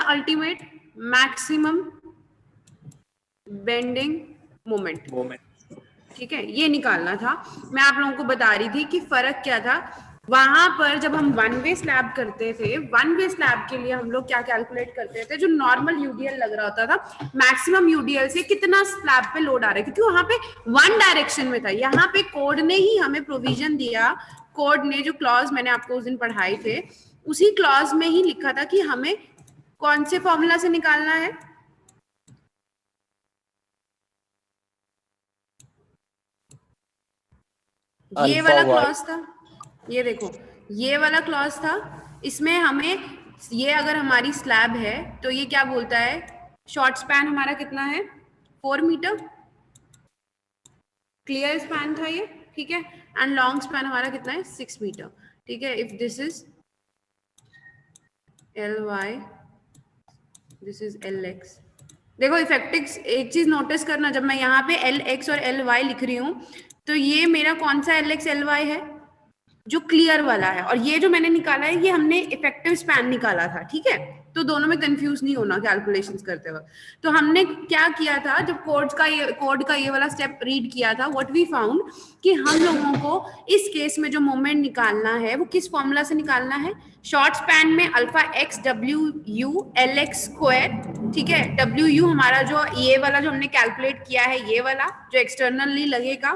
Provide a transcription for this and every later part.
था ultimate maximum bending moment, ठीक है, ये निकालना था। मैं आप लोगों को बता रही थी कि फर्क क्या था वहां पर। जब हम वन वे स्लैब करते थे, वन वे स्लैब के लिए हम लोग क्या कैलकुलेट करते थे, जो नॉर्मल यूडीएल लग रहा होता था, मैक्सिमम यूडीएल से कितना स्लैब पे लोड आ रहा है, क्योंकि वहां पे वन डायरेक्शन में था। यहाँ पे कोड ने ही हमें प्रोविजन दिया, कोड ने जो क्लॉज मैंने आपको उस दिन पढ़ाए थे, उसी क्लॉज में ही लिखा था कि हमें कौन से फॉर्मूला से निकालना है, ये वाला क्लॉज था, ये देखो ये वाला क्लॉज था। इसमें हमें ये अगर हमारी स्लैब है तो ये क्या बोलता है, शॉर्ट स्पैन हमारा कितना है 4 मीटर, क्लियर स्पैन था ये, ठीक है, एंड लॉन्ग स्पैन हमारा कितना है 6 मीटर, ठीक है। If this is Ly, this is Lx। देखो इफेक्टिव एक चीज नोटिस करना, जब मैं यहाँ पे Lx और Ly लिख रही हूँ तो ये मेरा कौन सा Lx Ly है, जो क्लियर वाला है, और ये जो मैंने निकाला है ये हमने इफेक्टिव स्पैन निकाला था, ठीक है। तो दोनों में कंफ्यूज नहीं होना कैलकुलेशंस करते वक्त। तो हमने क्या किया था, जब कोड का ये वाला स्टेप रीड किया था, व्हाट वी फाउंड कि हम लोगों को इस केस में जो मोमेंट निकालना है वो किस फॉर्मूला से निकालना है, शॉर्ट स्पैन में alpha X W U L X square, ठीक है। डब्ल्यू यू हमारा जो ये वाला जो हमने कैलकुलेट किया है, ये वाला जो एक्सटर्नली लगेगा,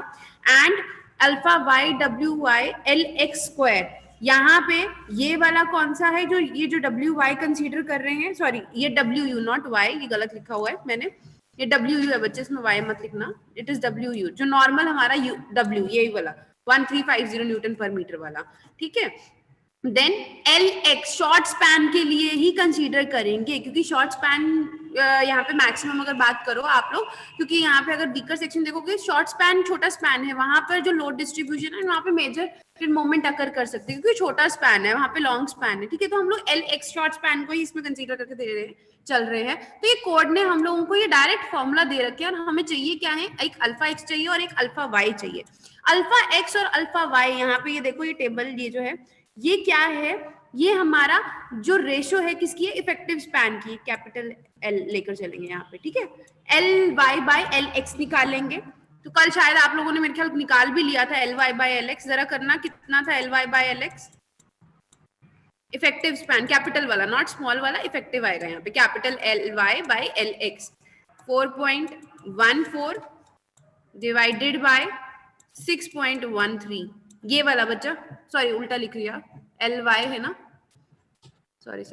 and alpha Y W Y L X square. यहाँ पे ये वाला कौन सा है, जो ये जो डब्ल्यू वाई कंसीडर कर रहे हैं, सॉरी ये डब्ल्यू यू नॉट वाई, ये गलत लिखा हुआ है मैंने, ये डब्ल्यू यू है बच्चे, इसमें वाई मत लिखना, इट इज डब्ल्यू यू, जो नॉर्मल हमारा यू डब्ल्यू यही वाला 1350 न्यूटन पर मीटर वाला, ठीक है। Then L X short span के लिए ही कंसीडर करेंगे, क्योंकि शॉर्ट स्पैन यहाँ पे मैक्सिमम अगर बात करो आप लोग, क्योंकि यहाँ पे अगर वीकर सेक्शन देखोगे, शॉर्ट स्पैन छोटा स्पैन है, वहां पर जो लोड डिस्ट्रीब्यूशन है वहां पे मेजर फिर मोमेंट अकर कर सकते हैं, क्योंकि छोटा स्पैन है, वहां पे लॉन्ग स्पैन है, ठीक है। तो हम लोग एल एक्स शॉर्ट स्पैन को ही इसमें कंसीडर करके दे रहे हैं, चल रहे हैं। तो ये कोड ने हम लोगों को ये डायरेक्ट फॉर्मूला दे रखे हैं, और हमें चाहिए क्या है, एक अल्फा एक्स चाहिए और एक अल्फा वाई चाहिए। अल्फा एक्स और अल्फा वाई, यहाँ पे ये देखो ये टेबल ये जो है ये क्या है, ये हमारा जो रेशो है किसकी है, इफेक्टिव स्पैन की, कैपिटल एल लेकर चलेंगे यहाँ पे, ठीक है। L Y by L X निकालेंगे, तो कल शायद आप लोगों ने मेरे ख्याल निकाल भी लिया था L Y by L X, जरा करना कितना था L Y by L X, effective span capital वाला, नॉट स्मॉल वाला, इफेक्टिव आएगा यहाँ पे, capital L Y by L X 4.14 divided by 6.13, ये वाला बच्चा, सॉरी उल्टा लिख लिया, एल वाई है ना, sorry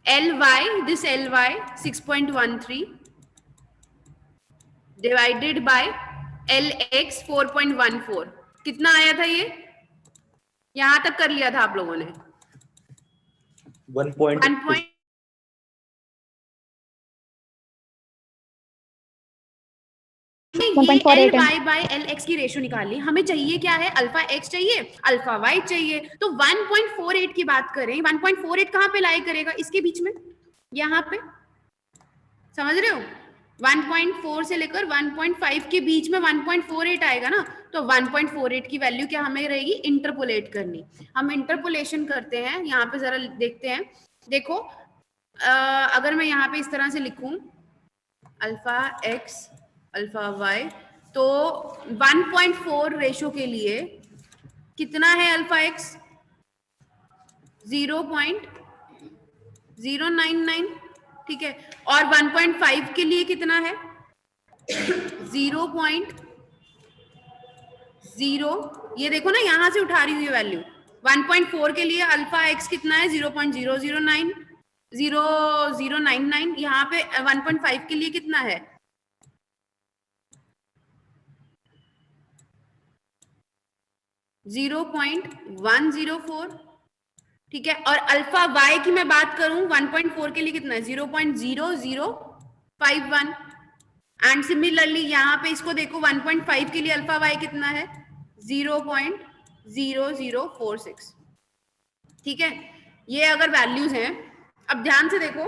L Y, this L Y 6.13 divided by L X 4.14, कितना आया था ये, यहां तक कर लिया था आप लोगों ने 1. L Y by L X की रेशियो निकाली, हमें चाहिए क्या है, अल्फा एक्स चाहिए, अल्फा वाई चाहिए। तो 1.48 की बात करें, 1.48 कहां पे लाई करेगा, इसके बीच में, यहाँ पे, समझ रहे हो, 1.4 से लेकर 1.5 के बीच में 1.48 आएगा ना, तो 1.48 की वैल्यू क्या हमें रहेगी, इंटरपोलेट करनी। हम इंटरपोलेशन करते हैं, यहाँ पे जरा देखते हैं, देखो अगर मैं यहाँ पे इस तरह से लिखूं अल्फा एक्स अल्फा वाई, तो 1.4 रेशो के लिए कितना है अल्फा एक्स 0.099, ठीक है, और 1.5 के लिए कितना है 0.0, ये देखो ना यहां से उठा रही हुई वैल्यू, 1.4 के लिए अल्फा एक्स कितना है 0.009 0099, यहाँ पे 1.5 के लिए कितना है 0.104, ठीक है। और अल्फा वाई की मैं बात करूं 1.4 के लिए कितना है 0.0051, एंड सिमिलरली यहाँ पे इसको देखो 1.5 के लिए अल्फा वाई कितना है 0.0046, ठीक है। ये अगर वैल्यूज हैं, अब ध्यान से देखो,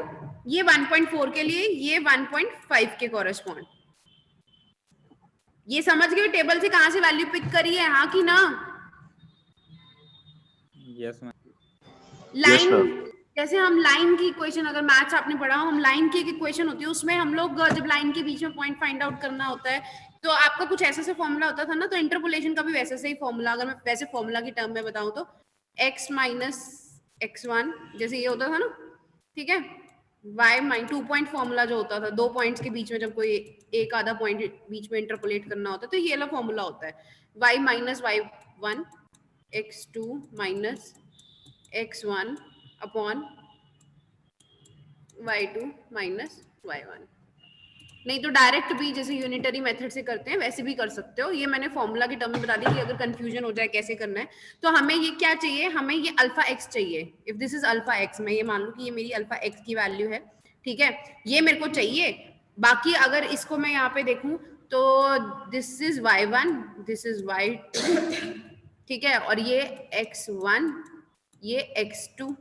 ये 1.4 के लिए, ये 1.5 के कॉरेस्पॉन्ड, ये समझ गए टेबल से कहां से वैल्यू पिक करी है, हाँ कि ना, यस मैम। लाइन जैसे हम लाइन की इक्वेशन, अगर मैथ्स आपने पढ़ा हो, हम लाइन की एक इक्वेशन होती है, उसमें हम लोग जब लाइन के बीच में पॉइंट फाइंड आउट करना होता है तो आपका कुछ ऐसा से फॉर्मूला होता था ना, तो इंटरपोलेशन का भी वैसे से ही फॉर्मूला, अगर मैं वैसे फॉर्मूला की टर्म में बताऊं तो x माइनस x1 जैसे ये होता था ना, ठीक है, y माइन 2 पॉइंट फॉर्मूला जो होता था, 2 पॉइंट्स के बीच में जब कोई एक आधा पॉइंट बीच में इंटरपोलेट करना होता है तो ये वाला फॉर्मूला होता है, y minus y1 x2 minus x1 upon y2 minus y1। नहीं तो डायरेक्ट भी जैसे यूनिटरी मेथड से करते हैं वैसे भी कर सकते हो, ये मैंने फॉर्मूला की टर्म में बता दी कि अगर कंफ्यूजन हो जाए कैसे करना है। तो हमें ये क्या चाहिए, हमें ये अल्फा एक्स चाहिए। If this is alpha x, मैं ये मान लूं कि ये मेरी अल्फा एक्स की वैल्यू है, ठीक है, ये मेरे को चाहिए। बाकी अगर इसको मैं यहाँ पे देखूं तो this is y1, this is y2, ठीक है, और ये x1, ये x2,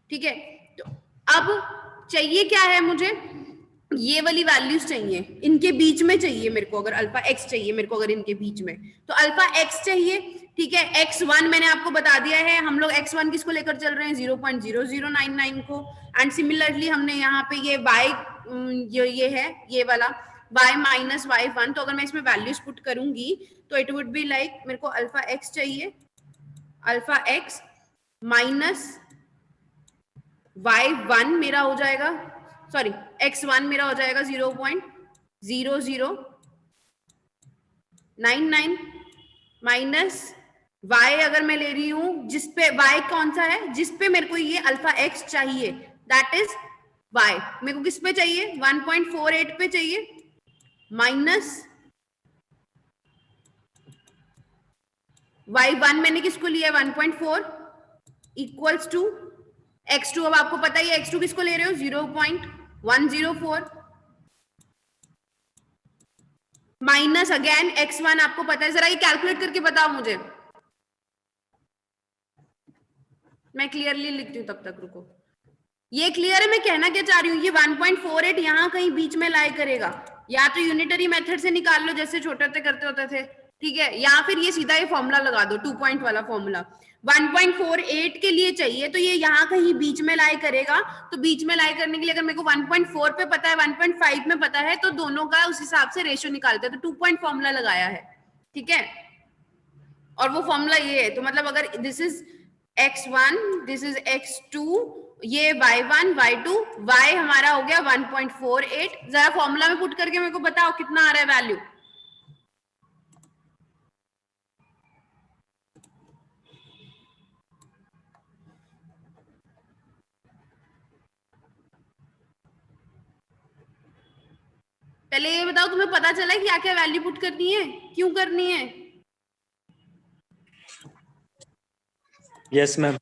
ठीक है। तो अब चाहिए क्या है मुझे, ये वाली वैल्यूज चाहिए, इनके बीच में चाहिए मेरे को, अगर अल्फा एक्स चाहिए मेरे को, अगर इनके बीच में, तो अल्फा एक्स चाहिए, ठीक है। x1 मैंने आपको बता दिया है, हम लोग x1 किसको लेकर चल रहे हैं, 0.0099 को, एंड सिमिलरली हमने यहाँ पे ये y ये है ये वाला y माइनस y1, तो अगर मैं इसमें वैल्यूज पुट करूंगी तो इट वुड बी लाइक, मेरे को अल्फा एक्स चाहिए, अल्फा एक्स माइनस y1 मेरा हो जाएगा, सॉरी x1 मेरा हो जाएगा 0.0099 माइनस y अगर मैं ले रही हूं जिसपे y कौन सा है, जिसपे मेरे को ये अल्फा x चाहिए, दैट इज y, मेरे को किस पे चाहिए, 1.48 पे चाहिए, माइनस y1 मैंने किसको लिया 1.4 इक्वल्स टू x2, अब आपको पता ही है x2 किसको ले रहे हो 0.104 माइनस अगेन x1 आपको पता है, जरा ये कैलकुलेट करके बताओ मुझे, मैं क्लियरली लिखती हूँ तब तक, रुको। ये क्लियर है मैं कहना क्या चाह रही हूँ, ये 1.48 यहाँ कहीं बीच में लाई करेगा, या तो यूनिटरी मेथड से निकाल लो जैसे छोटे होते करते होते थे, ठीक है, या फिर ये सीधा ये फॉर्मूला लगा दो 2 पॉइंट वाला फॉर्मूला। 1.48 के लिए चाहिए तो ये यहाँ कहीं बीच में लाई करेगा, तो बीच में लाई करने के लिए अगर मेरे को 1.4 पे पता है, 1.5 में पता है, तो दोनों का उस हिसाब से रेशियो निकालते हैं, तो 2 पॉइंट फॉर्मूला लगाया है, ठीक है, और वो फॉर्मूला ये है, तो मतलब अगर this is x1, this is x2, ये y1 y2, y हमारा हो गया 1.48, जरा फॉर्मूला में पुट करके मेरे को बताओ कितना आ रहा है वैल्यू। पहले ये बताओ तुम्हें पता चला क्या क्या वैल्यू पुट करनी है, क्यों करनी है? Yes ma'am.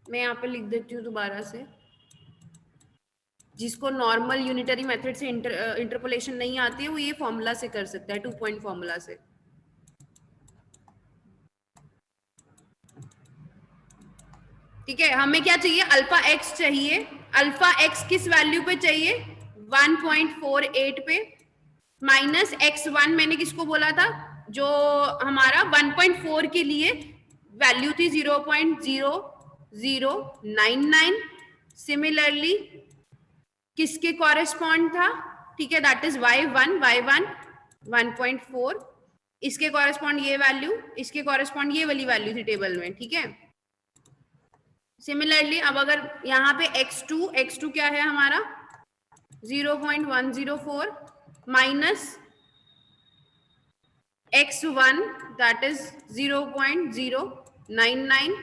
मैं यहाँ पे लिख देती हूँ दोबारा से, जिसको नॉर्मल यूनिटरी मेथड से इंटरपोलेशन नहीं आती है वो ये फॉर्मूला से कर सकता है, 2 पॉइंट फॉर्मूला से। ठीक है, हमें क्या चाहिए, अल्फा एक्स चाहिए, अल्फा एक्स किस वैल्यू पे चाहिए 1.48 पे, माइनस x1 मैंने किसको बोला था, जो हमारा 1.4 के लिए वैल्यू थी 0.0099, सिमिलरली किसके कॉरेस्पॉन्ड था, ठीक है, दैट इज y1, y1 1.4, इसके कॉरेस्पॉन्ड ये वैल्यू, इसके कॉरेस्पॉन्ड ये वाली वैल्यू थी टेबल में, ठीक है। सिमिलरली अब अगर यहाँ पे x2 क्या है हमारा 0.104 minus x1 that is 0.099,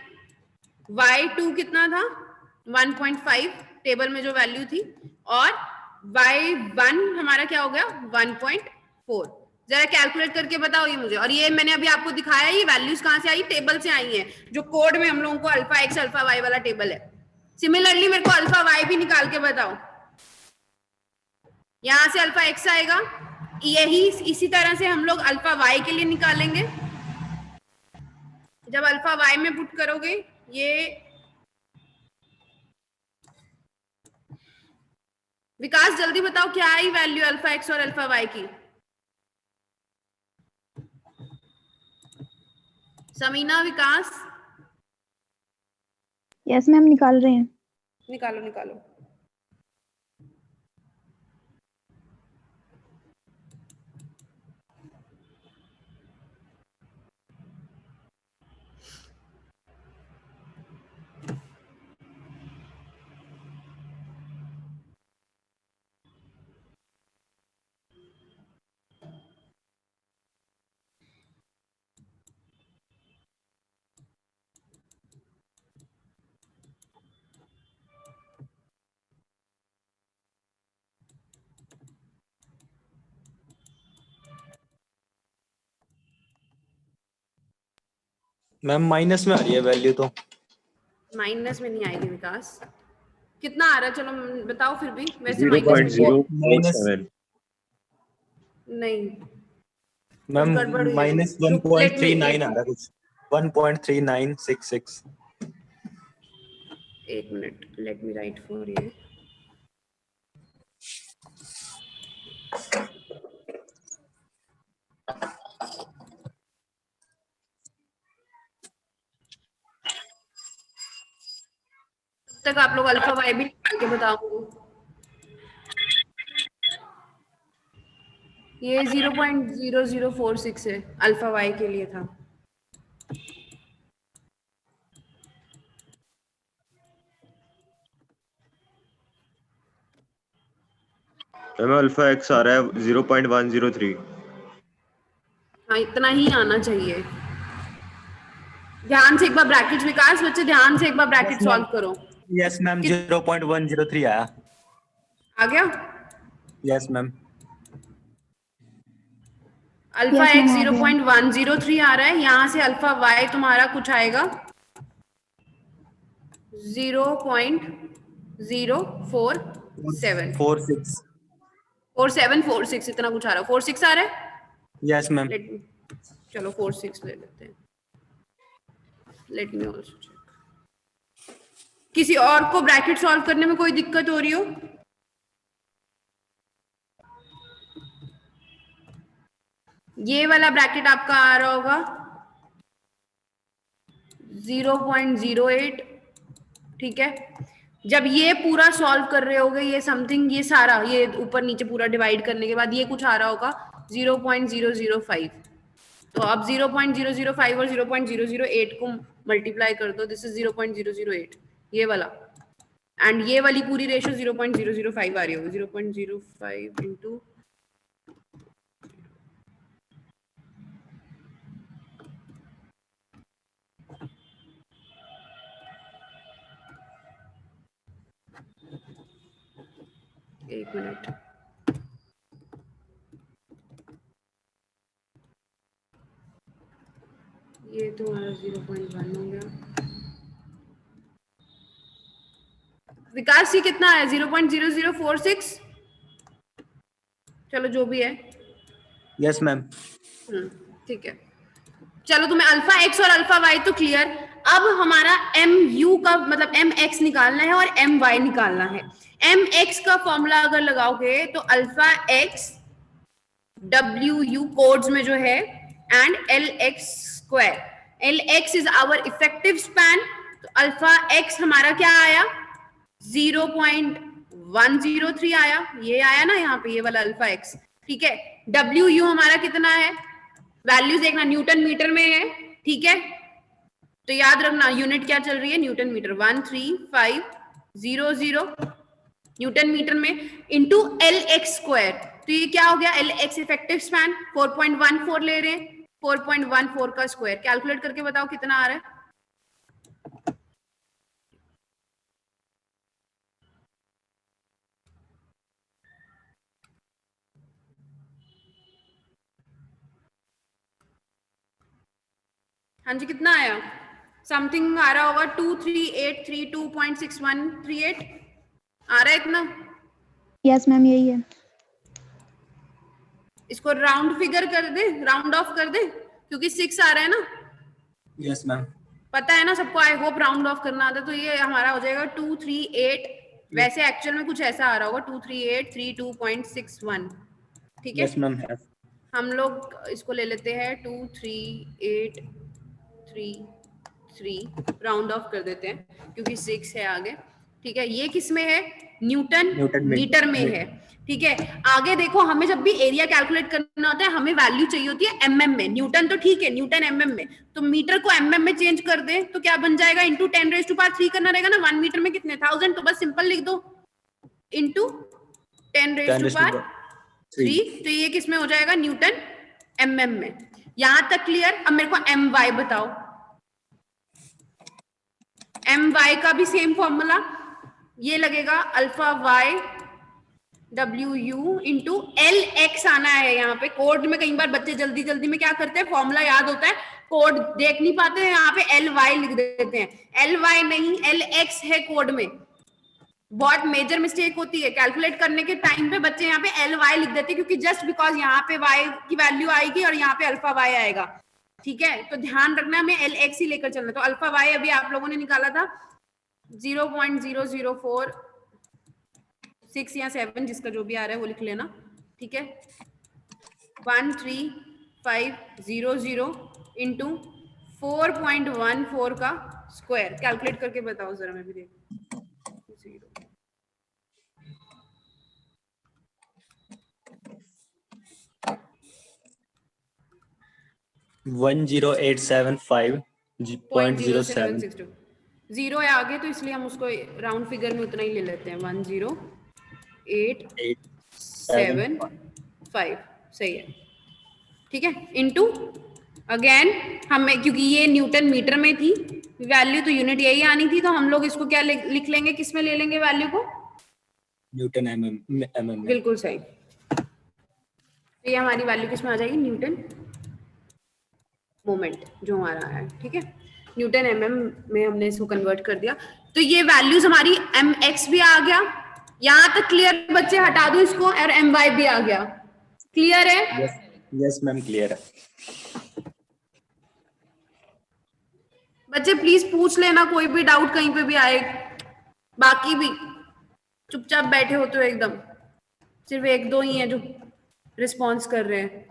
y2 कितना था 1.5 टेबल में जो वैल्यू थी, और y1 हमारा क्या हो गया 1.4, जरा कैलकुलेट करके बताओ ये मुझे। और ये मैंने अभी आपको दिखाया, ये वैल्यूज कहां से आई, टेबल से आई हैं, जो कोड में हम लोगों को अल्फा एक्स अल्फा वाई वाला टेबल है। सिमिलरली मेरे को अल्फा वाई भी निकाल के बताओ, यहां से अल्फा एक्स आएगा, यही इसी तरह से हम लोग अल्फा वाई के लिए निकालेंगे, जब अल्फा वाई में पुट करोगे ये विकास जल्दी बताओ क्या आई वैल्यू अल्फा एक्स और अल्फा वाई की? समीना, विकास, यस मैम निकाल रहे हैं। निकालो निकालो। मैम माइनस में आ रही है वैल्यू तो। माइनस में नहीं आएगी विकास। कितना आ रहा है चलो बताओ फिर भी। वैसे 0.047 नहीं मैम गड़बड़ हुई है। माइनस Let me- 1.39 आ रहा है कुछ, 1.3966। एक minute, let me right for ये। तब तक आप लोग अल्फा वाई भी निकाल के बताओ। ये 0.0046 है, अल्फा वाई के लिए था। मैम अल्फा एक्स आ रहा है 0.103। हाँ इतना ही आना चाहिए। ध्यान से एक बार ब्रैकेट, विकास बच्चे ध्यान से एक बार ब्रैकेट सॉल्व करो। यस मैम 0.103 आया। आ गया? Yes ma'am. Alpha Yes, x ma'am, आ गया। 0.103 आ रहा है। यहाँ से अल्फा वाई तुम्हारा कुछ आएगा 0.047 46। 4746 इतना कुछ आ रहा है। 46 आ रहा है। Yes ma'am. चलो 46 ले लेते हैं। Let me also check. किसी और को ब्रैकेट सॉल्व करने में कोई दिक्कत हो रही हो? ये वाला ब्रैकेट आपका आ रहा होगा 0.08। ठीक है, जब ये पूरा सॉल्व कर रहे होगे, ये समथिंग, ये सारा, ये ऊपर नीचे पूरा डिवाइड करने के बाद ये कुछ आ रहा होगा 0.005। तो अब 0.005 और 0.008 को मल्टीप्लाई कर दो। दिस इज 0.008 ये वाला, एंड ये वाली पूरी रेशो 0.005 आ रही होगी। 0.05 इंटू एक मिनट, ये तो हमारा 0.1 हो गया। विकास ये कितना है? 0.0046। चलो जो भी है। Yes ma'am. ठीक है, चलो तुम्हें अल्फा एक्स और अल्फा वाई तो क्लियर। अब हमारा एम यू का मतलब एम एक्स निकालना है और एम वाई निकालना है। एम एक्स का फॉर्मूला अगर लगाओगे तो alpha X W U codes में जो है and L X square. L X is our effective span. तो अल्फा एक्स हमारा क्या आया? 0.103 आया। ये आया ना यहाँ पे, ये वाला अल्फा एक्स। ठीक है, डब्ल्यू यू हमारा कितना है? वैल्यूज देखना, न्यूटन मीटर में है। ठीक है, तो याद रखना यूनिट क्या चल रही है, न्यूटन मीटर। 13500 न्यूटन मीटर में इंटू एल एक्स स्क्वायर। तो ये क्या हो गया? एल एक्स इफेक्टिव स्पैन 4.14 ले रहे हैं। 4.14 का स्क्वायर कैलकुलेट करके बताओ कितना आ रहा है। हाँ जी, कितना आया? समथिंग आ रहा होगा 23832.6138 आ रहा है इतना। यस मैम यही है। इसको राउंड फिगर कर दे, राउंड ऑफ कर दे, क्योंकि 6 आ रहा है ना। Yes ma'am. पता है ना सबको, आई होप राउंड ऑफ करना आता है। तो ये हमारा हो जाएगा 238 वैसे एक्चुअल में कुछ ऐसा आ रहा होगा 23832.61, ठीक है। यस मैम है। हम लोग इसको ले लेते हैं 23833, राउंड ऑफ कर देते हैं क्योंकि 6 है आगे, ठीक है। ये किस में है? न्यूटन मीटर में है, ठीक है। आगे देखो, हमें जब भी एरिया कैलकुलेट करना होता है हमें वैल्यू चाहिए होती है एमएम में। न्यूटन तो ठीक है, न्यूटन एमएम में, तो मीटर को एमएम में चेंज कर दे तो क्या बन जाएगा? इंटू 10⁻³ करना रहेगा ना। 1 मीटर में कितने 1000, तो बस सिंपल लिख दो इंटू 10⁻³ तो ये किस में हो जाएगा? न्यूटन एमएम में। यहां तक क्लियर? अब मेरे को एम वाई बताओ। एम वाई का भी सेम फॉर्मूला ये लगेगा, alpha Y W U into L X आना है। यहाँ पे कोड में कई बार बच्चे जल्दी जल्दी में क्या करते हैं, फॉर्मूला याद होता है, कोड देख नहीं पाते हैं, यहाँ पे एल वाई लिख देते हैं। एल वाई नहीं, एल एक्स है कोड में। बहुत मेजर मिस्टेक होती है कैलकुलेट करने के टाइम पे, बच्चे यहाँ पे एल वाई लिख देते हैं क्योंकि जस्ट बिकॉज यहाँ पे वाई की वैल्यू आएगी और यहाँ पे अल्फा वाई आएगा, ठीक है। तो ध्यान रखना हमें एल एक्स ही लेकर चलना। तो अल्फा वाई अभी आप लोगों ने निकाला था 0.0046 या 7, जिसका जो भी आ रहा है वो लिख लेना, ठीक है। 13500 इंटू 4.14 का स्क्वायर। कैलकुलेट करके बताओ जरा, मैं भी देखूं। 10875.07 जीरो है आगे तो इसलिए हम उसको राउंड फिगर में उतना ही ले लेते हैं। 10875 सही है, ठीक है। इनटू अगेन हमें, क्योंकि ये न्यूटन मीटर में थी वैल्यू तो यूनिट यही आनी थी, तो हम लोग इसको क्या लिख लेंगे, किस में ले लेंगे वैल्यू को? Newton MM. बिल्कुल सही। तो ये हमारी वैल्यू किस में आ जाएगी? न्यूटन मोमेंट जो हमारा है, ठीक है। न्यूटन एमएम में हमने इसको कन्वर्ट कर दिया। तो ये वैल्यूज हमारी एम एक्स भी आ गया, यहां तक क्लियर बच्चे? हटा दो इसको, और एम वाई भी आ गया। क्लियर है? यस मैम क्लियर है। बच्चे प्लीज पूछ लेना कोई भी डाउट कहीं पे भी आए, बाकी भी चुपचाप बैठे हो तो एकदम, सिर्फ 1-2 ही है जो रिस्पॉन्स कर रहे हैं।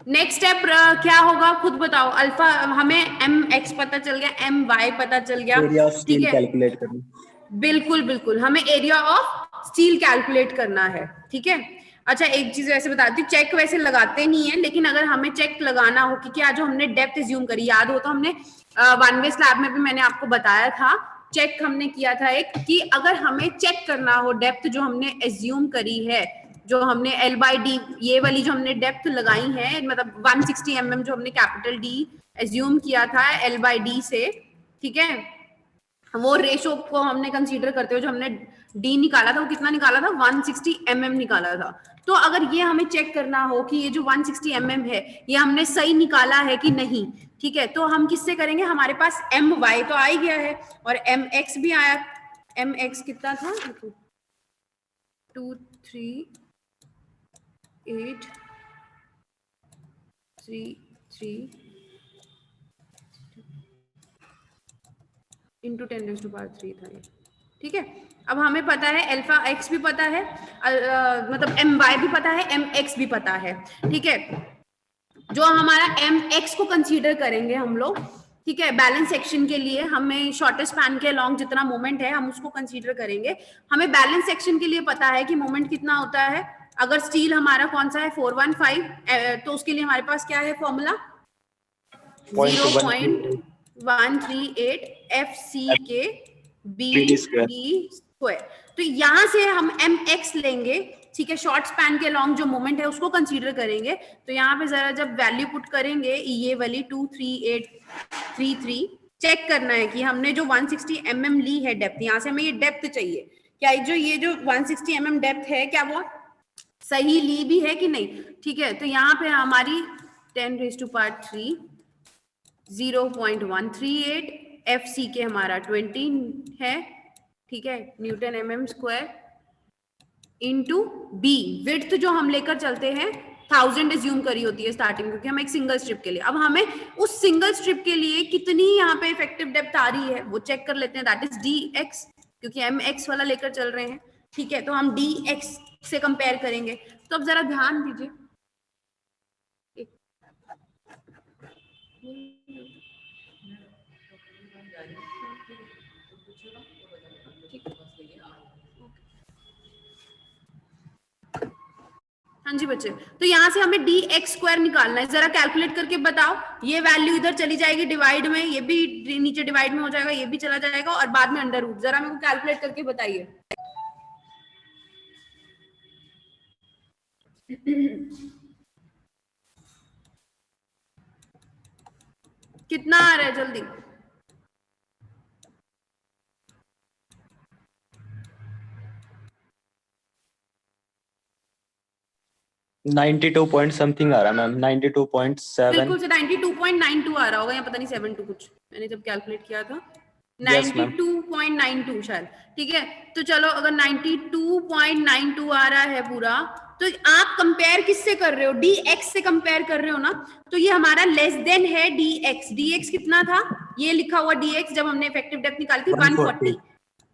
नेक्स्ट स्टेप क्या होगा खुद बताओ? अल्फा हमें एम एक्स पता चल गया, एम वाई पता चल गया, एरिया ऑफ स्टील कैलकुलेट करना। बिल्कुल बिल्कुल, हमें एरिया ऑफ स्टील कैलकुलेट करना है, ठीक है। अच्छा एक चीज वैसे बताती हूँ, चेक वैसे लगाते नहीं है, लेकिन अगर हमें चेक लगाना हो कि क्या जो हमने डेप्थ एज्यूम करी, याद हो तो हमने 1 वे स्लैब में भी मैंने आपको बताया था, चेक हमने किया था एक, कि अगर हमें चेक करना हो डेप्थ जो हमने एज्यूम करी है, जो हमने L/D ये वाली जो हमने डेप्थ लगाई है, मतलब 160 mm जो हमने कैपिटल D एज्यूम किया था L/D से, ठीक है, वो रेशो को हमने कंसीडर करते हुए जो हमने D निकाला था, वो कितना निकाला था? 160 mm निकाला था। तो अगर ये हमें चेक करना हो कि ये जो 160 mm है ये हमने सही निकाला है कि नहीं, ठीक है, तो हम किससे करेंगे? हमारे पास My तो आ ही गया है और Mx भी आया। Mx कितना था? 23833 इंटू 10⁻³ था ये, ठीक है। अब हमें पता है अल्फा एक्स भी पता है, मतलब एम वाई भी पता है, एम एक्स भी पता है, ठीक है। जो हमारा एम एक्स को कंसीडर करेंगे हम लोग, ठीक है, बैलेंस सेक्शन के लिए हमें शॉर्टेस्ट स्पैन के अलॉन्ग जितना मोमेंट है हम उसको कंसीडर करेंगे। हमें बैलेंस सेक्शन के लिए पता है कि मोमेंट कितना होता है। अगर स्टील हमारा कौन सा है 415, तो उसके लिए हमारे पास क्या है फॉर्मूला? 0.138 FCK B square. तो यहां से हम एम एक्स लेंगे, ठीक है, शॉर्ट स्पैन के लॉन्ग जो मोमेंट है उसको कंसीडर करेंगे। तो यहाँ पे जरा जब वैल्यू पुट करेंगे ये वाली 23833, चेक करना है कि हमने जो 160 mm ली है डेप्थ, यहाँ से हमें ये डेप्थ चाहिए, क्या जो ये जो 160 mm डेप्थ है क्या वो सही ली भी है कि नहीं, ठीक है। तो यहाँ पे हमारी 10⁻³ 0.138 FCK हमारा 20 है, ठीक है, newton mm square into B, width जो हम लेकर चलते हैं 1000 एज्यूम करी होती है स्टार्टिंग, क्योंकि हम एक सिंगल स्ट्रिप के लिए, अब हमें उस सिंगल स्ट्रिप के लिए कितनी यहाँ पे इफेक्टिव डेप्थ आ रही है वो चेक कर लेते हैं, दैट इज dx, क्योंकि mx वाला लेकर चल रहे हैं, ठीक है। तो हम dx से कंपेयर करेंगे। तो अब जरा ध्यान दीजिए, हाँ जी बच्चे, तो यहाँ से हमें dx² निकालना है, जरा कैलकुलेट करके बताओ। ये वैल्यू इधर चली जाएगी डिवाइड में, ये भी नीचे डिवाइड में हो जाएगा, ये भी चला जाएगा, और बाद में अंडर रूट। जरा मेरे को कैलकुलेट करके बताइए। कितना आ रहा है जल्दी? .92 समथिंग आ रहा है मैम, 92.7। बिल्कुल से 92.92 आ रहा होगा, या पता नहीं 72 कुछ, मैंने जब कैलकुलेट किया था। Yes, ma'am. 92.92 शायद, ठीक है। तो चलो, अगर 92.92 आ रहा है पूरा, तो आप कंपेयर किससे कर रहे हो? dx से कंपेयर कर रहे हो ना, तो ये हमारा लेस देन है dx। dx कितना था? ये लिखा हुआ dx जब हमने इफेक्टिव डेप्थ निकाली थी 140,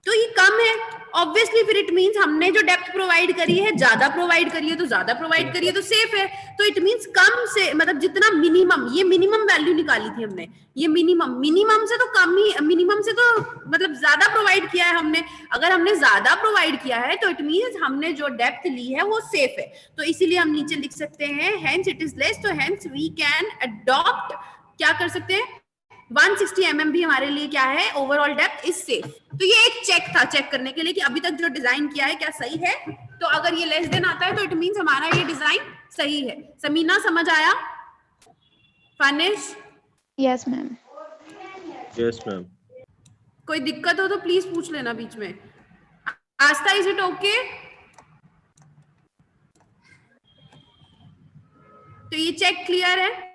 तो ये कम है ऑब्वियसली, फिर इट मींस हमने जो डेप्थ प्रोवाइड करी है ज्यादा प्रोवाइड करी है, तो ज्यादा प्रोवाइड करी है तो सेफ है। तो इट मींस कम से, मतलब जितना मिनिमम, ये मिनिमम वैल्यू निकाली थी हमने, ये मिनिमम से तो कम ही, मिनिमम से तो मतलब ज्यादा प्रोवाइड किया है हमने। अगर हमने ज्यादा प्रोवाइड किया है तो इट मींस हमने जो डेप्थ ली है वो सेफ है। तो इसीलिए हम नीचे लिख सकते हैं हेंस इट इज लेस, तो हेंस वी कैन अडॉप्ट, क्या कर सकते हैं, 160 mm भी हमारे लिए क्या है, ओवरऑल डेप्थ इज सेफ। तो ये एक चेक था, चेक करने के लिए कि अभी तक जो डिजाइन किया है क्या सही है। तो अगर ये लेस देन आता है तो इट मींस हमारा ये डिजाइन सही है। समीना समझ आया? Fanish? Yes ma'am. Yes ma'am. कोई दिक्कत हो तो प्लीज पूछ लेना बीच में। Aastha, is it okay? तो ये चेक क्लियर है?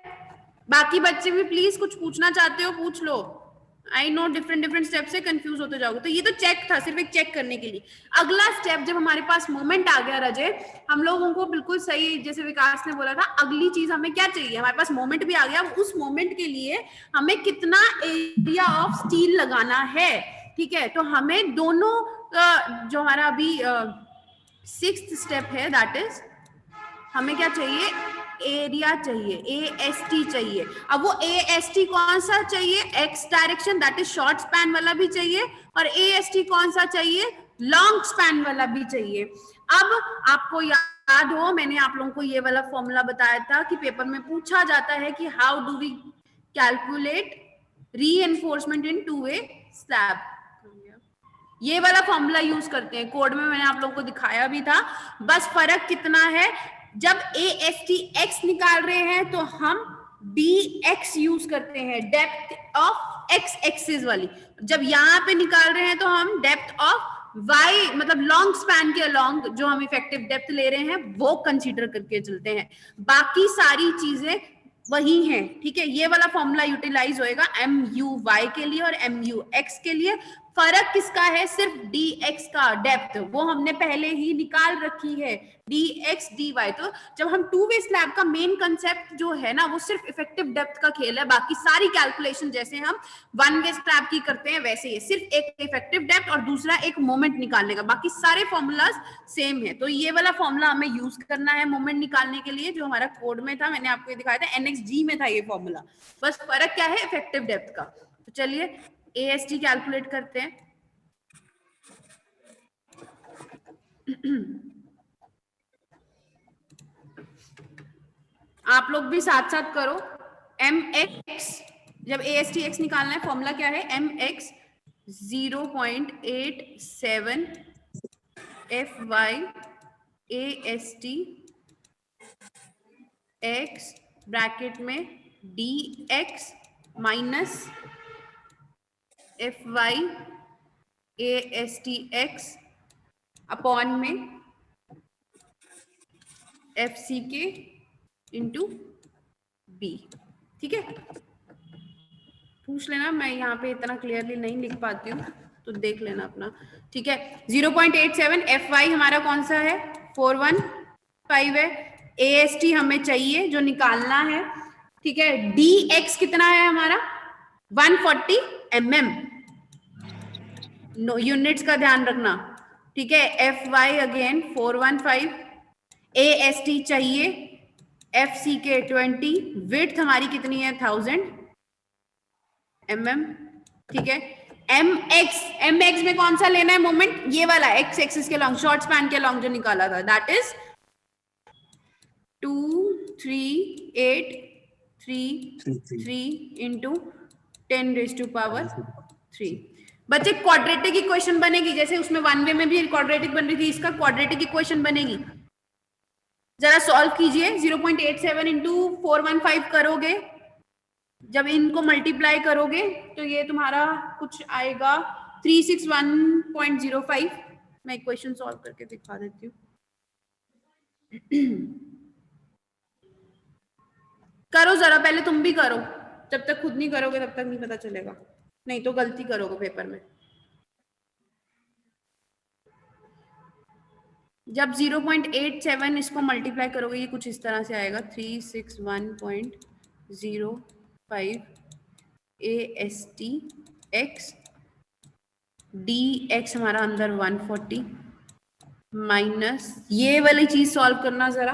बाकी बच्चे भी प्लीज कुछ पूछना चाहते हो पूछ लो। आई नो डिफरेंट स्टेप से कंफ्यूज होते जाओगे। तो ये तो चेक था, सिर्फ एक चेक करने के लिए। अगला स्टेप, जब हमारे पास मोमेंट आ गया रजय, हम लोगों को बिल्कुल सही, जैसे विकास ने बोला था, अगली चीज हमें क्या चाहिए, हमारे पास मोमेंट भी आ गया, उस मोमेंट के लिए हमें कितना एरिया ऑफ स्टील लगाना है, ठीक है। तो हमें दोनों जो हमारा अभी 6th स्टेप है, दैट इज हमें क्या चाहिए, एरिया चाहिए, AST चाहिए। अब वो AST कौन सा चाहिए, X direction, that is short span वाला भी चाहिए, और AST कौन सा चाहिए, लॉन्ग स्पैन वाला भी चाहिए। अब आपको याद हो, मैंने आप लोगों को ये वाला फॉर्मूला बताया था कि पेपर में पूछा जाता है कि how do we calculate reinforcement in 2-way slab. ये वाला फॉर्मूला यूज करते हैं, कोड में मैंने आप लोगों को दिखाया भी था। बस फर्क कितना है, जब ASTX निकाल रहे हैं तो हम DX यूज करते हैं, डेप्थ ऑफ X एक्सिस वाली। जब यहाँ पे निकाल रहे हैं तो हम डेप्थ ऑफ Y, मतलब लॉन्ग स्पैन के अलॉन्ग जो हम इफेक्टिव डेप्थ ले रहे हैं वो कंसीडर करके चलते हैं। बाकी सारी चीजें वही है, ठीक है। ये वाला फॉर्मूला यूटिलाइज होएगा MUY के लिए और MUX के लिए। फर्क किसका है, सिर्फ dx का डेप्थ, वो हमने पहले ही निकाल रखी है, dx dy। तो जब हम 2-way स्लैब का मेन कंसेप्ट जो है ना, वो सिर्फ इफेक्टिव डेप्थ का खेल है। बाकी सारी कैलकुलेशन जैसे हम 1-way स्लैब की करते हैं वैसे ही, सिर्फ एक इफेक्टिव डेप्थ और दूसरा एक मोमेंट निकालने का, बाकी सारे फॉर्मूलाज सेम है। तो ये वाला फॉर्मूला हमें यूज करना है मोमेंट निकालने के लिए, जो हमारा कोड में था, मैंने आपको ये दिखाया था, NXG में था ये फॉर्मूला। बस फर्क क्या है, इफेक्टिव डेप्थ का। तो चलिए AST कैलकुलेट करते हैं। आप लोग भी साथ साथ करो। MX, जब ASTX निकालना है, फॉर्मूला क्या है, MX 0.87 FY AST X bracket में DX minus FY ASTX upon में FCK इंटू B, ठीक है। पूछ लेना, मैं यहाँ पे इतना क्लियरली नहीं लिख पाती हूँ तो देख लेना अपना, ठीक है। 0.87 FY हमारा कौन सा है, 415 है, AST हमें चाहिए जो निकालना है, ठीक है। DX कितना है हमारा 140 mm, यूनिट्स का ध्यान रखना, ठीक है। FY अगेन 415, AST चाहिए FCK 20, विड्थ हमारी कितनी है 1000 mm, ठीक है। MX में कौन सा लेना है मोमेंट, ये वाला X एक्सिस के लॉन्ग, शॉर्ट स्पैन के लॉन्ग जो निकाला था, दैट इज 2383 इंटू 10⁻3। बच्चे क्वाड्रेटिक इक्वेशन बनेगी, जैसे उसमें वन वे में भी क्वाड्रेटिक बन रही थी, इसका क्वाड्रेटिक इक्वेशन बनेगी। जरा सॉल्व कीजिए, 0.87 इंटू 415 करोगे, जब इनको मल्टीप्लाई करोगे तो ये तुम्हारा कुछ आएगा 361.05। मैं इक्वेशन सॉल्व करके दिखा देती हूँ। करो जरा, पहले तुम भी करो, जब तक खुद नहीं करोगे तब तक नहीं पता चलेगा, नहीं तो गलती करोगे पेपर में। जब 0.87 इसको मल्टीप्लाई करोगे ये कुछ इस तरह से आएगा 361.05 AST x dx हमारा अंदर 140 माइनस ये वाली चीज सॉल्व करना जरा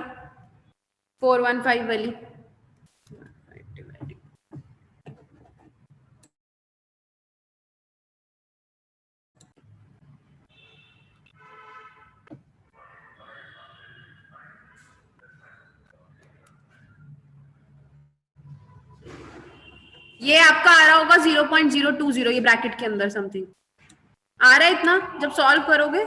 415 वाली, ये आपका आ रहा होगा 0.020, ये ब्रैकेट के अंदर समथिंग आ रहा है इतना जब सॉल्व करोगे।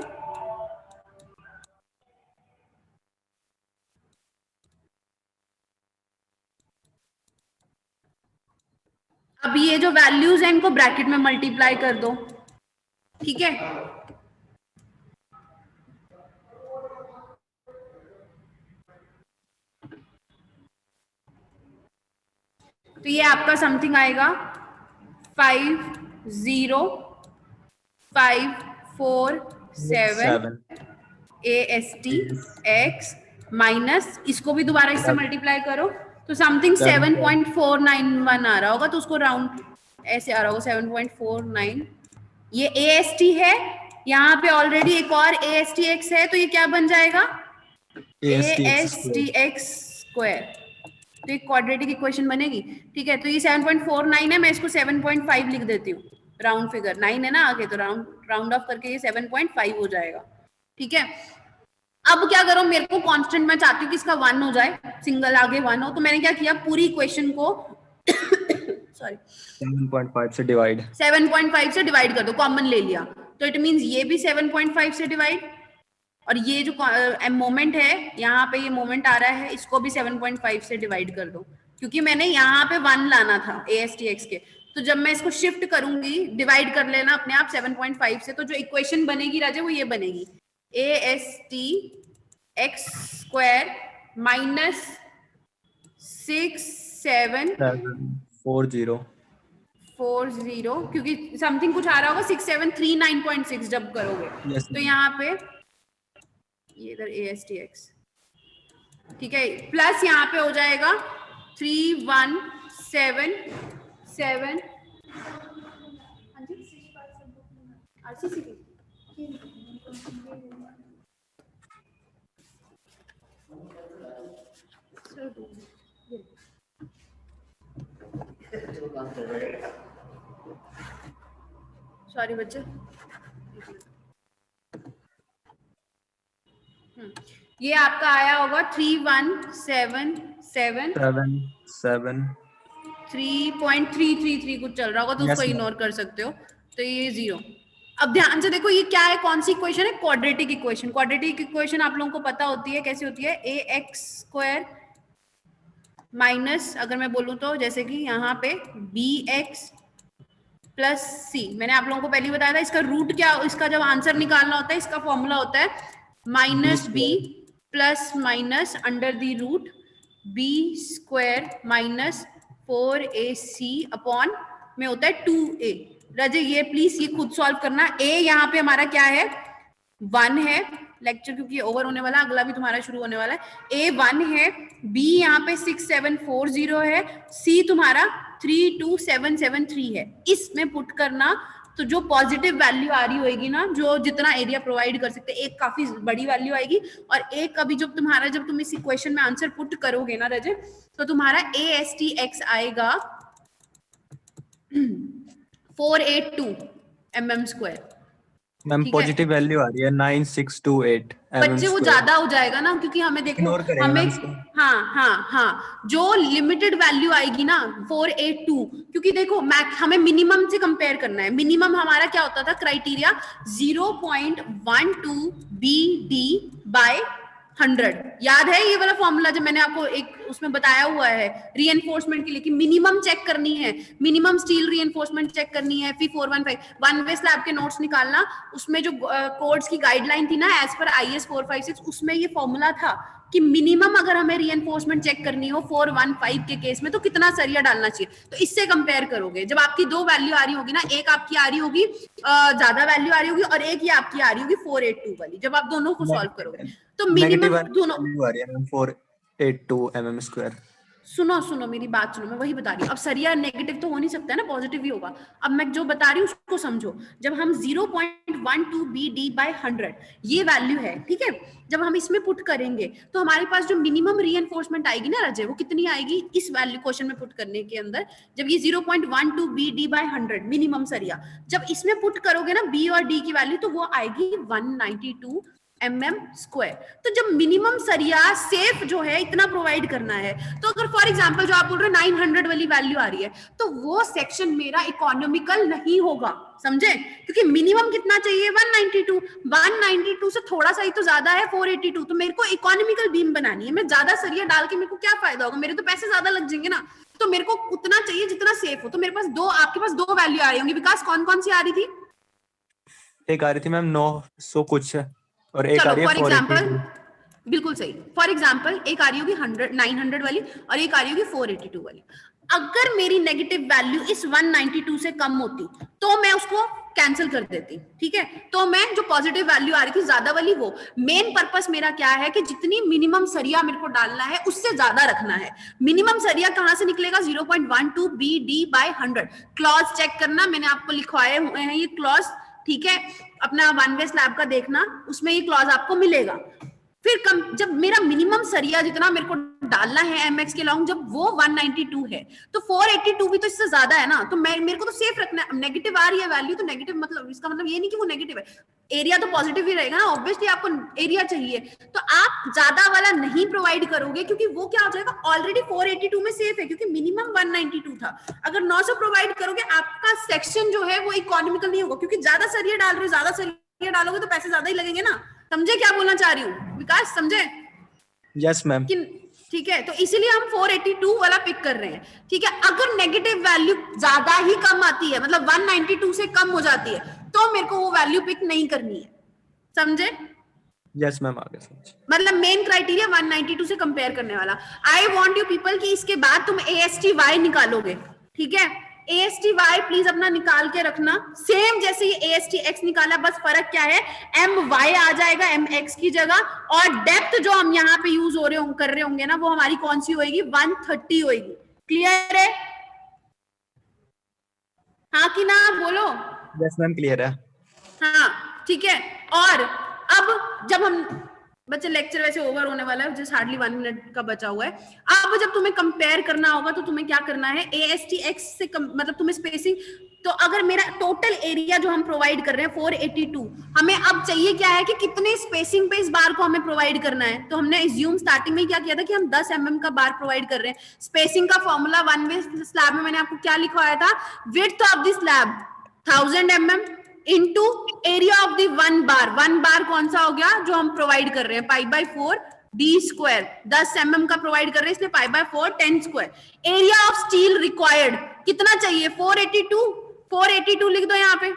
अब ये जो वैल्यूज है इनको ब्रैकेट में मल्टीप्लाई कर दो, ठीक है। तो ये आपका समथिंग आएगा 50,547 AST x माइनस इसको भी दोबारा इससे मल्टीप्लाई करो तो समथिंग 7.491 आ रहा होगा, तो उसको राउंड ऐसे आ रहा होगा 7.49। ये AST है, यहाँ पे ऑलरेडी एक और AST x है, तो ये क्या बन जाएगा AST x स्क्वायर, तो एक क्वाड्रेटिक इक्वेशन बनेगी, ठीक है। तो ये 7.49 है, मैं इसको 7.5 लिख देती हूँ, राउंड फिगर 9 है ना आगे, तो राउंड ऑफ करके ये 7.5 हो जाएगा, ठीक है। अब क्या करो, मेरे को कांस्टेंट मैं चाहती हूँ कि इसका 1 हो जाए, सिंगल आगे 1 हो, तो मैंने क्या किया पूरी इक्वेशन को सॉरी 7.5 से डिवाइड 7.5 से डिवाइड कर दो, कॉमन ले लिया, तो इट मींस ये भी 7.5 से डिवाइड, और ये जो मोमेंट है यहाँ पे ये मोमेंट आ रहा है इसको भी 7.5 से डिवाइड कर दो, क्योंकि मैंने यहाँ पे 1 लाना था ASTX के, तो जब मैं इसको शिफ्ट करूंगी डिवाइड कर लेना अपने आप 7.5 से, तो जो इक्वेशन बनेगी राजे वो ये बनेगी ASTX स्क्वायर माइनस 6740, क्योंकि समथिंग कुछ आ रहा होगा 6739.6 जब करोगे, तो यहाँ पे ये इधर ASTX, ठीक है, प्लस यहाँ पे हो जाएगा 3177 सॉरी बच्चे, ये आपका आया होगा 3.333 कुछ चल रहा होगा, तो उसको इग्नोर कर सकते हो, तो ये 0। अब ध्यान से देखो ये क्या है, कौन सी इक्वेशन है, क्वाड्रेटिक इक्वेशन। क्वाड्रेटिक इक्वेशन आप लोगों को पता होती है कैसी होती है, AX स्क्वायर माइनस अगर मैं बोलूं तो जैसे कि यहाँ पे BX प्लस C, मैंने आप लोगों को पहले बताया था इसका रूट क्या, इसका जब आंसर निकालना होता है इसका फॉर्मूला होता है minus B plus minus under the root B square minus 4AC upon में होता है 2A। रजे ये प्लीज ये खुद सॉल्व करना, A यहाँ पे हमारा क्या है 1 है, लेक्चर क्योंकि ओवर होने वाला, अगला भी तुम्हारा शुरू होने वाला है। A1 है, B यहाँ पे 6740 है, C तुम्हारा 32773 है। इसमें पुट करना, तो जो पॉजिटिव वैल्यू आ रही होगी ना, जो जितना एरिया प्रोवाइड कर सकते, एक काफी बड़ी वैल्यू आएगी और एक अभी जब तुम्हारा, जब तुम इस इक्वेशन में आंसर पुट करोगे ना रजय, तो तुम्हारा ASTX आएगा 482 mm²। मैम पॉजिटिव वैल्यू आ रही है 9628 बच्चे वो ज्यादा हो जाएगा ना, क्योंकि हमें देखो हमें हाँ जो लिमिटेड वैल्यू आएगी ना 482, क्योंकि देखो हमें मिनिमम से कंपेयर करना है। मिनिमम हमारा क्या होता था क्राइटेरिया 0.12 BD by 100। याद है ये वाला फॉर्मूला जब मैंने आपको एक उसमें बताया हुआ है रीएनफोर्समेंट के लिए कि मिनिमम चेक करनी है, मिनिमम स्टील रीएनफोर्समेंट चेक करनी है। फिर 415 वन वे स्लैब के नोट्स निकालना, उसमें जो कोड्स की गाइडलाइन थी ना एज पर IS 456, उसमें ये फॉर्मूला था कि मिनिमम अगर हमें रीएनफोर्समेंट चेक करनी हो 415 के केस में तो कितना सरिया डालना चाहिए। तो इससे कंपेयर करोगे, जब आपकी दो वैल्यू आ रही होगी ना, एक आपकी आ रही होगी ज्यादा वैल्यू आ रही होगी और एक ये आपकी आ रही होगी 482 वाली, जब आप दोनों को सॉल्व करोगे तो मिनिमम दोनों 482 mm²। सुनो मेरी बात सुनो, मैं वही बता रही हूँ। अब सरिया नेगेटिव तो हो नहीं सकता है ना, पॉजिटिव ही होगा। अब मैं जो बता रही हूँ उसको समझो। जब हम 0.12 BD by 100 ये वैल्यू है, ठीक है, जब हम इसमें पुट करेंगे तो हमारे पास जो मिनिमम रीएनफोर्समेंट आएगी ना रजय, वो कितनी आएगी इस वैल्यू क्वेश्चन में पुट करने के अंदर। जब ये 0.12 BD by 100 मिनिमम सरिया जब इसमें पुट करोगे ना B और D की वैल्यू, तो वो आएगी 192 mm²। तो जब मिनिमम सरिया सेफ जो है इतना प्रोवाइड करना है, तो अगर फॉर एग्जांपल जो आप बोल रहे हो 900 वाली वैल्यू आ रही है, तो वो सेक्शन मेरा इकोनॉमिकल नहीं होगा, समझे? क्योंकि मिनिमम कितना चाहिए 192 से थोड़ा सा ही तो ज्यादा है 482। तो मेरे को इकोनॉमिकल बीम बनानी है, मैं ज्यादा सरिया डाल के मेरे को क्या फायदा होगा, मेरे तो पैसे ज्यादा लग जाएंगे ना। तो मेरे को उतना चाहिए जितना सेफ हो। तो मेरे पास आपके पास दो वैल्यू आ रही होंगी। विकास कौन कौन सी आ रही थी? एक आ रही थी मैम 900 कुछ और एक आ रही है फॉर एग्जांपल, बिल्कुल सही, फॉर एग्जांपल एक आ रही होगी 900 वाली और एक आ रही होगी 482 वाली। अगर मेरी नेगेटिव वैल्यू इस 192 से कम होती तो मैं उसको कैंसिल कर देती, ठीक है। तो मैं जो पॉजिटिव वैल्यू आ रही थी ज्यादा वाली, वो मेन पर्पस मेरा क्या है कि जितनी मिनिमम सरिया मेरे को डालना है उससे ज्यादा रखना है। मिनिमम सरिया कहां से निकलेगा 0.12 BD by 100। क्लॉज चेक करना, मैंने आपको लिखवाए हुए हैं ये क्लॉज, ठीक है, अपना वन वे स्लैब का देखना, उसमें ये क्लॉज आपको मिलेगा। फिर जब मेरा मिनिमम सरिया जितना मेरे को डालना है MX के लॉन्ग, जब वो 192 है तो 482 भी तो इससे ज्यादा है ना, तो मेरे को तो सेफ रखना है। नेगेटिव आ रही है वैल्यू तो नेगेटिव, मतलब इसका मतलब ये नहीं कि वो नेगेटिव है, एरिया तो पॉजिटिव ही रहेगा ना। ऑब्वियसली आपको एरिया चाहिए, तो आप ज्यादा वाला नहीं प्रोवाइड करोगे, क्योंकि वो क्या हो जाएगा ऑलरेडी 482 में सेफ है, क्योंकि मिनिमम 192 था। अगर 900 प्रोवाइड करोगे आपका सेक्शन जो है वो इकोनॉमिकल नहीं होगा, क्योंकि ज्यादा सरिया डाल रहे हो, ज्यादा सरिया डालोगे तो पैसे ज्यादा ही लगेंगे ना। समझे क्या बोलना चाह रही हूँ विकास? समझे? Yes ma'am. ठीक है, तो इसीलिए हम 482 वाला पिक कर रहे हैं, ठीक है। अगर नेगेटिव वैल्यू ज्यादा ही कम आती है, मतलब 192 से कम हो जाती है, तो मेरे को वो वैल्यू पिक नहीं करनी है, समझे? यस मैम, आगे समझ। मतलब मेन क्राइटेरिया 192 से कंपेयर करने वाला। आई वांट यू पीपल कि इसके बाद तुम ASTY निकालोगे, ठीक है। ASTY प्लीज अपना निकाल के रखना, सेम जैसे ये ASTX निकाला, बस फर्क क्या है, MY आ जाएगा MX की जगह, और डेप्थ जो हम यहाँ पे यूज हो रहे कर रहे होंगे ना, वो हमारी कौन सी होगी 130 होगी। क्लियर है? हाँ कि ना, बोलो। यस मैम, क्लियर है। हाँ ठीक है। और अब जब हम, बच्चे लेक्चर वैसे ओवर होने वाला है, जस्ट हार्डली 1 मिनट का बचा हुआ है। अब जब तुम्हें कंपेयर करना होगा तो तुम्हें क्या करना है, ASTX से मतलब तुम्हें स्पेसिंग, तो अगर मेरा टोटल एरिया जो हम प्रोवाइड कर रहे हैं 482, हमें अब चाहिए क्या है कि कितने स्पेसिंग पे इस बार को हमें प्रोवाइड करना है। तो हमने एज्यूम स्टार्टिंग में क्या किया था कि हम 10 mm का बार प्रोवाइड कर रहे हैं। स्पेसिंग का फॉर्मूला वन वे स्लैब में मैंने आपको क्या लिखवाया था, width of the slab 1000 mm into area of the one bar कौन सा हो गया जो हम प्रोवाइड कर रहे हैं, π/4 d²। 10 mm का प्रोवाइड कर रहे हैं इसलिए π/4 10²। एरिया ऑफ स्टील रिक्वायर्ड कितना चाहिए, 482 लिख दो यहाँ पे।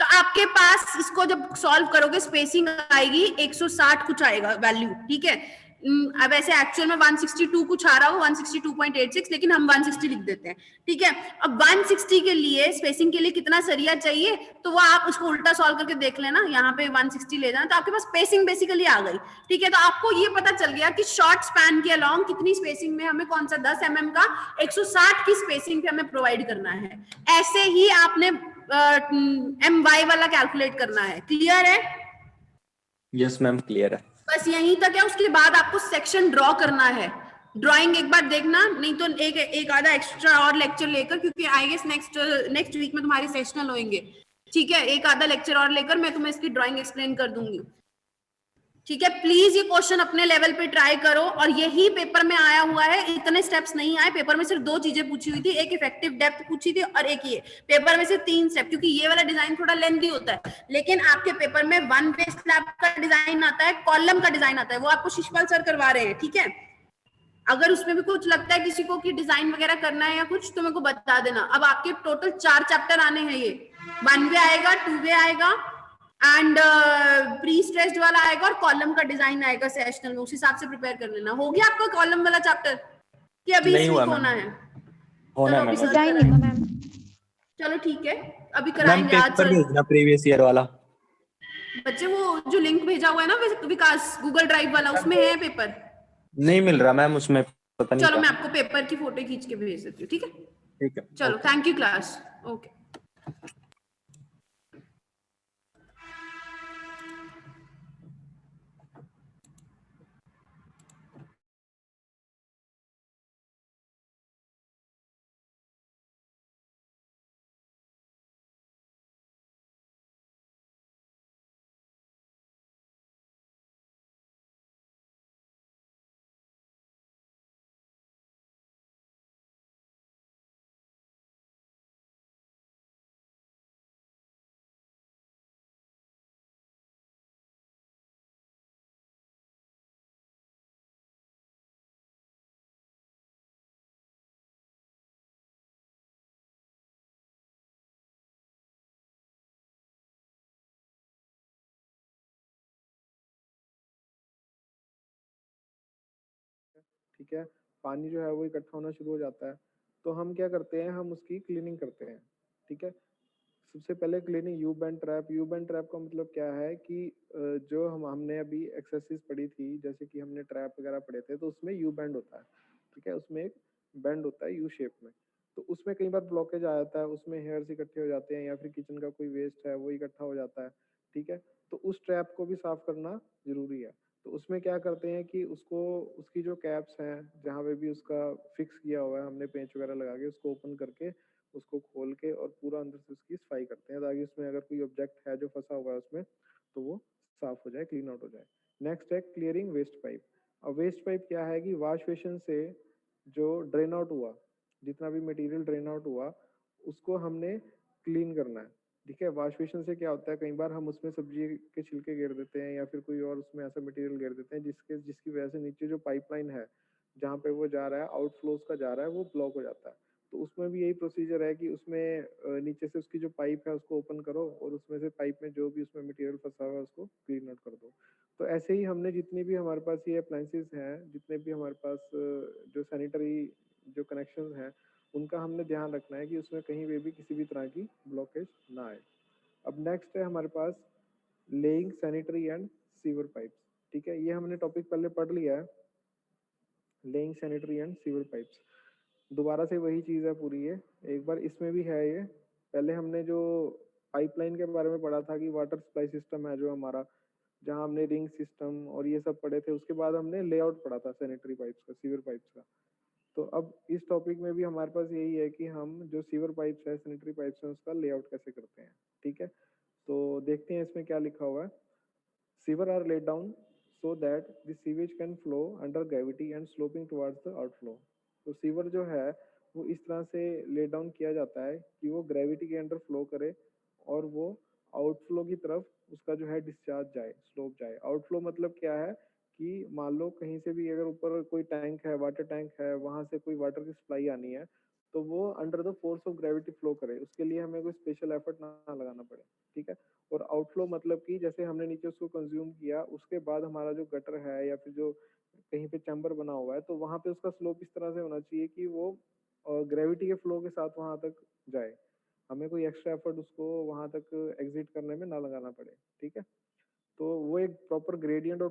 तो आपके पास इसको जब सॉल्व करोगे स्पेसिंग आएगी 160 कुछ आएगा वैल्यू, ठीक है। अब ऐसे एक्चुअल में 162 कुछ आ रहा हो, 162.86, लेकिन हम 160 लिख देते हैं, ठीक है। अब 160 के लिए स्पेसिंग के लिए कितना सरिया चाहिए, तो वो आप उसको उल्टा सॉल्व करके देख लेना, यहाँ पे 160 ले जाना, तो आपके पास स्पेसिंग बेसिकली आ गई, ठीक है। तो आपको ये पता चल गया कि शॉर्ट स्पैन के अलोंग कितनी स्पेसिंग में हमें कौन सा 10 mm का 160 की स्पेसिंग पे हमें प्रोवाइड करना है। ऐसे ही आपने MY वाला कैलकुलेट करना है। क्लियर है? यस मैम क्लियर है। बस यहीं तक है। उसके बाद आपको सेक्शन ड्रॉ करना है। ड्राइंग एक बार देखना, नहीं तो एक आधा एक्स्ट्रा और लेक्चर लेकर, क्योंकि आई गेस नेक्स्ट वीक में तुम्हारे सेशनल होंगे, ठीक है। एक आधा लेक्चर और लेकर मैं तुम्हें इसकी ड्राइंग एक्सप्लेन कर दूंगी, ठीक है। प्लीज ये क्वेश्चन अपने लेवल पे ट्राई करो, और यही पेपर में आया हुआ है, इतने स्टेप्स नहीं आए पेपर में। सिर्फ 2 चीजें पूछी हुई थी, एक इफेक्टिव डेप्थ पूछी थी और एक ये। पेपर में से 3 स्टेप, क्योंकि ये वाला डिजाइन थोड़ा लेंथी होता है, लेकिन आपके पेपर में 1 वे स्लैब का डिजाइन आता है, कॉलम का डिजाइन आता है, वो आपको शिशपाल सर करवा रहे हैं, ठीक है। अगर उसमें भी कुछ लगता है किसी को कि डिजाइन वगैरह करना है या कुछ, तो मेरे को बता देना। अब आपके टोटल 4 चैप्टर आने हैं, ये 1 वे आएगा, 2 वे आएगा एंड प्री स्ट्रेस्ड वाला आएगा, और कॉलम का डिजाइन आएगा सेशनल में। उस हिसाब से प्रिपेयर कर लेना। हो गया आपका कॉलम वाला चैप्टर कि अभी इस वीक होना है? होना चलो अभी मैम। डिजाइन लिखा मैम। चलो ठीक है, अभी मैम कराएंगे आज पेपर सर। भेजना प्रीवियस ईयर वाला। बच्चे वो जो लिंक भेजा हुआ है ना विकास, गूगल ड्राइव वाला, उसमें है पेपर। नहीं मिल रहा मैम उसमें, पता नहीं चलो मैं क्या। आपको पेपर की फोटो खींच के भेज देती हूँ, ठीक है। ठीक है चलो थैंक यू क्लास, ओके। ठीक है। पानी जो है वो इकट्ठा होना शुरू हो जाता है, तो हम क्या करते हैं, हम उसकी क्लीनिंग करते हैं, ठीक है। सबसे पहले cleaning you band trap. You band trap का मतलब क्या है कि जो हमने अभी एक्सरसाइज पढ़ी थी, जैसे कि हमने ट्रैप वगैरह पढ़े थे, तो उसमें यू बैंड होता है, ठीक है। उसमें एक बैंड होता है यू शेप में, तो उसमें कई बार ब्लॉकेज आ जाता है, उसमें हेयर्स इकट्ठे हो जाते हैं, या फिर किचन का कोई वेस्ट है वो इकट्ठा हो जाता है, ठीक है। तो उस ट्रैप को भी साफ करना जरूरी है। तो उसमें क्या करते हैं कि उसको, उसकी जो कैप्स हैं जहाँ पे भी उसका फिक्स किया हुआ है हमने पेंच वगैरह लगा के, उसको ओपन करके उसको खोल के और पूरा अंदर से उसकी सफाई करते हैं, ताकि उसमें अगर कोई ऑब्जेक्ट है जो फंसा हुआ है उसमें, तो वो साफ हो जाए, क्लीन आउट हो जाए। नेक्स्ट है क्लियरिंग वेस्ट पाइप। अब वेस्ट पाइप क्या है कि वॉश बेसिन से जो ड्रेन आउट हुआ, जितना भी मटेरियल ड्रेन आउट हुआ, उसको हमने क्लीन करना है, ठीक है। वॉश बेसिन से क्या होता है, कई बार हम उसमें सब्जी के छिलके गिर देते हैं, या फिर कोई और उसमें ऐसा मटेरियल गिर देते हैं जिसकी वजह से नीचे जो पाइपलाइन है जहाँ पे वो जा रहा है, आउटफ्लोज का जा रहा है, वो ब्लॉक हो जाता है। तो उसमें भी यही प्रोसीजर है कि उसमें नीचे से उसकी जो पाइप है उसको ओपन करो, और उसमें से पाइप में जो भी उसमें मटेरियल फंसा हुआ है उसको क्लीन आउट कर दो। तो ऐसे ही हमने जितनी भी हमारे पास ये अप्लायंसेस हैं, जितने भी हमारे पास जो सैनिटरी जो कनेक्शन हैं, उनका हमने ध्यान रखना है कि उसमें कहीं पे भी किसी भी तरह की ब्लॉकेज ना आए। अब नेक्स्ट है हमारे पास laying sanitary and sewer pipes, ठीक है। ये हमने टॉपिक पहले पढ़ लिया है, laying sanitary and sewer pipes. दोबारा से वही चीज़ है पूरी, ये एक बार इसमें भी है ये। पहले हमने जो पाइपलाइन के बारे में पढ़ा था कि वाटर सप्लाई सिस्टम है जो हमारा, जहाँ हमने रिंग सिस्टम और ये सब पढ़े थे, उसके बाद हमने लेआउट पढ़ा था सैनिटरी पाइप्स का, सीवर पाइप्स का। तो अब इस टॉपिक में भी हमारे पास यही है कि हम जो सीवर पाइप्स है, सैनिटरी पाइप्स है, उसका लेआउट कैसे करते हैं, ठीक है। तो देखते हैं इसमें क्या लिखा हुआ है। Sewer are laid down so that the sewage can flow under gravity and sloping towards the outflow। तो सीवर जो है वो इस तरह से ले डाउन किया जाता है कि वो ग्रेविटी के अंडर फ्लो करे, और वो आउटफ्लो की तरफ उसका जो है डिस्चार्ज जाए, स्लोप जाए। आउटफ्लो मतलब क्या है कि मान लो कहीं से भी अगर ऊपर कोई टैंक है, वाटर टैंक है, वहां से कोई वाटर की सप्लाई आनी है, तो वो under the force of gravity flow करे, उसके लिए हमें कोई स्पेशल एफर्ट ना लगाना पड़े, ठीक है। और आउटफ्लो मतलब कि जैसे हमने नीचे उसको कंज्यूम किया, उसके बाद हमारा जो गटर है या फिर जो कहीं पे चैम्बर बना हुआ है तो वहां पे उसका स्लोप इस तरह से होना चाहिए कि वो ग्रेविटी के फ्लो के साथ वहां तक जाए, हमें कोई एक्स्ट्रा एफर्ट उसको वहां तक एग्जिट करने में ना लगाना पड़े, ठीक है। तो वो एक प्रॉपर ग्रेडियंट और